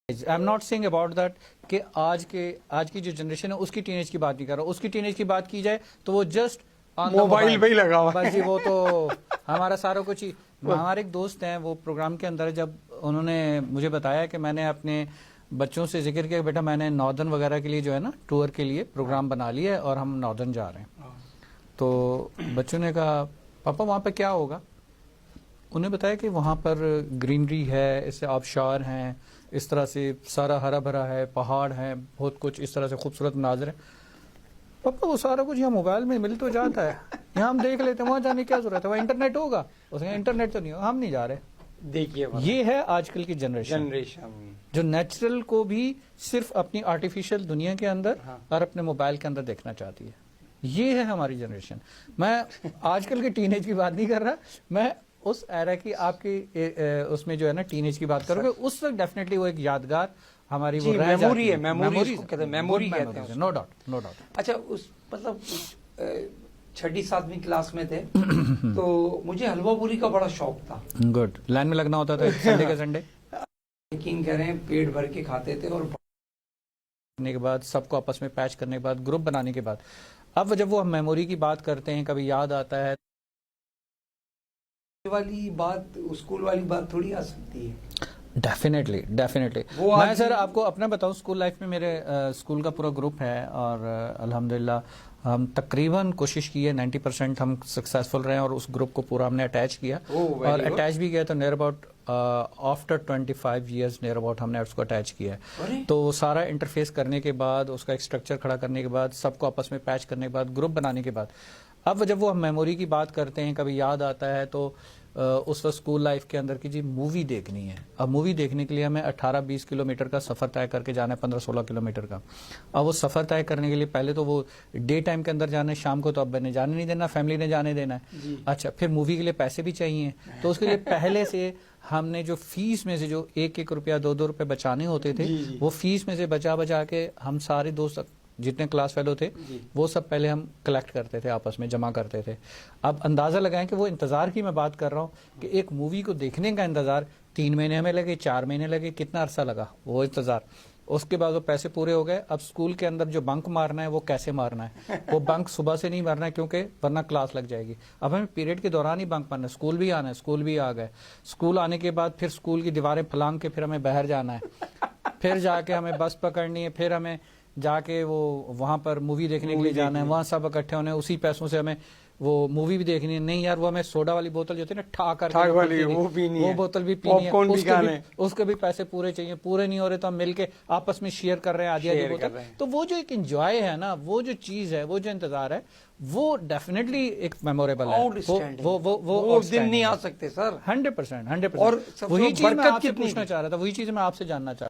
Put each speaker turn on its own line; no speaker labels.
I am not saying about that कि आज की जो जनरेशन है उसकी टीनेज की बात नहीं कर रहा, उसकी टीनेज की बात की जाए तो वो जस्ट
मोबाइल पे ही लगा हुआ
बस जी, वो तो हमारा सारा कुछ ही। हमारे एक दोस्त हैं, वो प्रोग्राम के अंदर जब उन्होंने मुझे बताया कि मैंने अपने बच्चों से जिक्र किया, बेटा मैंने नॉर्दर्न वगैरह के लिए जो है ना टूर के लिए प्रोग्राम बना लिया है और हम नॉर्दर्न जा रहे हैं। तो बच्चों ने कहा पापा वहाँ पे क्या होगा। उन्हें बताया कि वहाँ पर ग्रीनरी है, इससे आबशार हैं, इस तरह से सारा हरा भरा है, पहाड़ हैं, बहुत कुछ इस तरह से खूबसूरत मनाज़र है। पापा वो सारा कुछ यहाँ मोबाइल में मिल तो जाता है, यहाँ हम देख लेते हैं, वहाँ जाने की क्या जरूरत है, वहाँ इंटरनेट होगा। उसने इंटरनेट तो नहीं होगा, हम नहीं जा रहे।
देखिए
ये है आजकल की जनरेशन जो नेचुरल को भी सिर्फ अपनी आर्टिफिशियल दुनिया के अंदर और अपने मोबाइल के अंदर देखना चाहती है। ये है हमारी जनरेशन। मैं आजकल के टीनेज की बात नहीं कर रहा, मैं उस एरा की आपकी उसमें जो है ना टीनेज की बात करोगे, उस वक्त डेफिनेटली वो एक यादगार हमारी वो रह
मेमोरी है,
मेमोरी
कहते हैं।
No doubt no doubt.
अच्छा, उस मतलब 6वीं-7वीं क्लास में थे तो मुझे हलवा पूरी का बड़ा शौक था।
गुड, लाइन में लगना होता था संडे का संडे।
यकीन करें, पेट भर के खाते थे। और
करने के बाद सबको आपस में पैच करने के बाद ग्रुप बनाने के बाद अब जब वो हम मेमोरी की बात करते हैं, कभी याद आता है
वाली बात, स्कूल वाली बात थोड़ी आ सकती है।
Definitely definitely. मैं सर आपको अपना बताऊं, स्कूल लाइफ में मेरे स्कूल का पूरा ग्रुप है और अल्हम्दुलिल्लाह हम तकरीबन कोशिश की है 90% हम सक्सेसफुल रहे हैं और उस ग्रुप को पूरा हमने अटैच किया और अटैच भी किया। तो near about after 25 years near about हमने उसको अटैच किया है। तो सारा इंटरफेस करने के बाद, उसका एक स्ट्रक्चर खड़ा करने के बाद, सबको आपस में पैच करने के बाद, ग्रुप बनाने के बाद, अब जब वो हम मेमोरी की बात करते हैं, कभी याद आता है तो उस वक्त स्कूल लाइफ के अंदर की जी मूवी देखनी है। अब मूवी देखने के लिए हमें 18-20 किलोमीटर का सफ़र तय करके जाना है, 15-16 किलोमीटर का। अब वो सफ़र तय करने के लिए पहले तो वो डे टाइम के अंदर जाना है, शाम को तो अब ने जाने नहीं देना, फैमिली ने जाने देना है। अच्छा, फिर मूवी के लिए पैसे भी चाहिए, तो उसके लिए पहले से हमने जो फीस में से जो 1-1 रुपया 2-2 रुपये बचाने होते थे, वो फीस में से बचा बचा के हम सारे दोस्त जितने क्लास फेलो थे वो सब पहले हम कलेक्ट करते थे, आपस में जमा करते थे। अब अंदाज़ा लगाएं कि वो इंतज़ार की मैं बात कर रहा हूँ कि एक मूवी को देखने का इंतज़ार 3 महीने हमें लगे, 4 महीने लगे, कितना अरसा लगा वो इंतज़ार। उसके बाद वो पैसे पूरे हो गए। अब स्कूल के अंदर जो बंक मारना है वो कैसे मारना है, वो बंक सुबह से नहीं मारना है क्योंकि वरना क्लास लग जाएगी। अब हमें पीरियड के दौरान ही बंक मारना है, स्कूल भी आना है, स्कूल भी आ गए। स्कूल आने के बाद फिर स्कूल की दीवारें फलांग के फिर हमें बाहर जाना है, फिर जाके हमें बस पकड़नी है, फिर हमें जाके वो वहां पर मूवी देखने के लिए जाना है, वहां सब इकट्ठे होने, उसी पैसों से हमें वो मूवी भी देखनी है। नहीं यार, वो हमें सोडा वाली बोतल जो थी ना ठाक वाली वो बोतल भी पीनी है, उसके भी पैसे पूरे चाहिए। पूरे नहीं हो रहे तो हम मिलके आपस में शेयर कर रहे हैं आधी आधी बोतल। तो वो जो एक एंजॉय है ना, वो जो चीज है, वो जो इंतजार है, वो डेफिनेटली एक मेमोरेबल है। वो
दिन नहीं आ सकते सर।
100%। और वही चीज मैं आपसे पूछना चाह रहा था, वही चीज मैं आपसे जानना चाह रहा था।